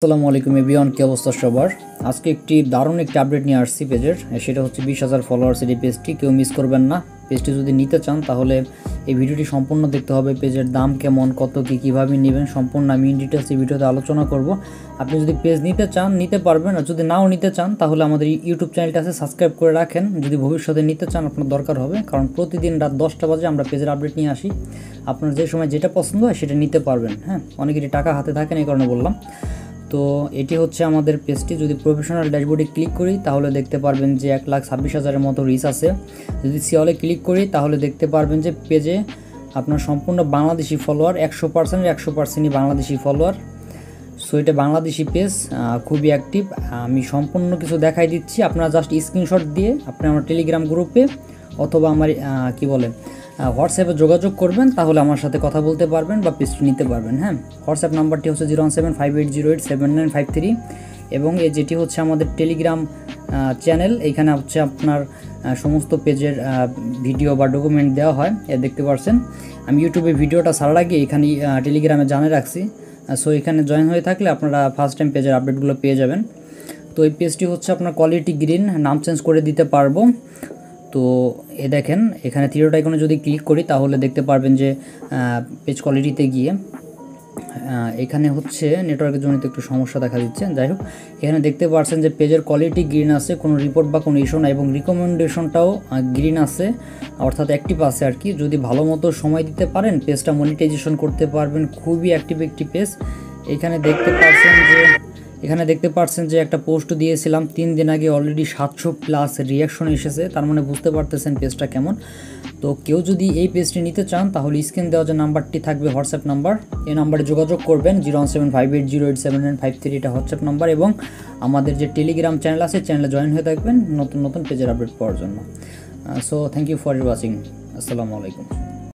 আসসালামু আলাইকুম এভরিওয়ান, কি অবস্থা সবার? আজকে একটি দারুণ একটি আপডেট নিয়ে আসছি পেজের। সেটা হচ্ছে 20,000 ফলোয়ার্সের এই পেজটি। কেউ মিস করবেন না। পেজটি যদি নিতে চান তাহলে এই ভিডিওটি সম্পূর্ণ দেখতে হবে। পেজের দাম কেমন, কত কি, কীভাবে নেবেন সম্পূর্ণ আমি ইন ডিটেলস এই ভিডিওতে আলোচনা করব। আপনি যদি পেজ নিতে চান নিতে পারবেন, আর যদি নাও নিতে চান তাহলে আমাদের ইউটিউব চ্যানেলটা আছে, সাবস্ক্রাইব করে রাখেন। যদি ভবিষ্যতে নিতে চান আপনার দরকার হবে, কারণ প্রতিদিন রাত 10টা বাজে আমরা পেজের আপডেট নিয়ে আসি। আপনার যে সময় যেটা পছন্দ হয় সেটা নিতে পারবেন। হ্যাঁ, অনেকেরই টাকা হাতে থাকে না, এই কারণে বললাম। তো এটি হচ্ছে আমাদের পেজটি। যদি প্রফেশনাল ড্যাশবোর্ডে ক্লিক করি তাহলে দেখতে পারবেন যে 1,26,000-এর মতো রিচ আছে। যদি সিওলে ক্লিক করি তাহলে দেখতে পারবেন যে পেজে আপনার সম্পূর্ণ বাংলাদেশি ফলোয়ার, 100%-100%ই বাংলাদেশি ফলোয়ার। সো এটা বাংলাদেশি পেজ, খুবই অ্যাক্টিভ। আমি সম্পূর্ণ কিছু দেখাই দিচ্ছি, আপনারা জাস্ট স্ক্রিনশট দিয়ে আপনি আমার টেলিগ্রাম গ্রুপে অথবা আমার হোয়াটসঅ্যাপে যোগাযোগ করবেন, তাহলে আমার সাথে কথা বলতে পারবেন বা পেজটি নিতে পারবেন। হ্যাঁ, হোয়াটসঅ্যাপ নাম্বারটি হচ্ছে 01758087953 এবং যেটি হচ্ছে আমাদের টেলিগ্রাম চ্যানেল। এইখানে হচ্ছে আপনার সমস্ত পেজের ভিডিও বা ডকুমেন্ট দেওয়া হয়, দেখতে পাচ্ছেন। আমি ইউটিউবে ভিডিওটা ছাড়ার আগে এখানে টেলিগ্রামে জানিয়ে রাখছি। সো এখানে জয়েন হয়ে থাকলে আপনারা ফার্স্ট টাইম পেজের আপডেটগুলো পেয়ে যাবেন। তো এই পেজটি হচ্ছে আপনার কোয়ালিটি গ্রিন, নাম চেঞ্জ করে দিতে পারবো। তো দেখেন এখানে থ্রিডট আইকনে যদি ক্লিক করি তাহলে দেখতে পারবেন যে পেজ কোয়ালিটিতে গিয়ে এখানে হচ্ছে নেটওয়ার্কের জন্য একটু সমস্যা দেখা দিচ্ছে। যাই হোক, এখানে দেখতে পাচ্ছেন যে পেজের কোয়ালিটি গ্রিন আছে, কোনো রিপোর্ট বা কোনো ইস্যু না, এবং রিকমেন্ডেশনটাও গ্রিন আছে, অর্থাৎ অ্যাক্টিভ আছে আর কি। যদি ভালো মতো সময় দিতে পারেন পেজটা মনিটাইজেশন করতে পারবেন। খুবই অ্যাক্টিভ একটি পেজ। এখানে দেখতে পাচ্ছেন যে একটা পোস্ট দিয়েছিলাম 3 দিন আগে, অলরেডি 700+ রিয়াকশন এসেছে। তার মানে বুঝতে পারতেছেন পেজটা কেমন। তো কেউ যদি এই পেজটি নিতে চান তাহলে স্ক্রিন দেওয়া যে নাম্বারটি থাকবে হোয়াটসঅ্যাপ নাম্বার, এই নাম্বারে যোগাযোগ করবেন। 01758087953 এটা হোয়াটসঅ্যাপ নাম্বার, এবং আমাদের যে টেলিগ্রাম চ্যানেল আছে চ্যানেলে জয়েন হয়ে থাকবেন নতুন নতুন পেজের আপডেট পাওয়ার জন্য। So thank you for watching. আসসালামু আলাইকুম।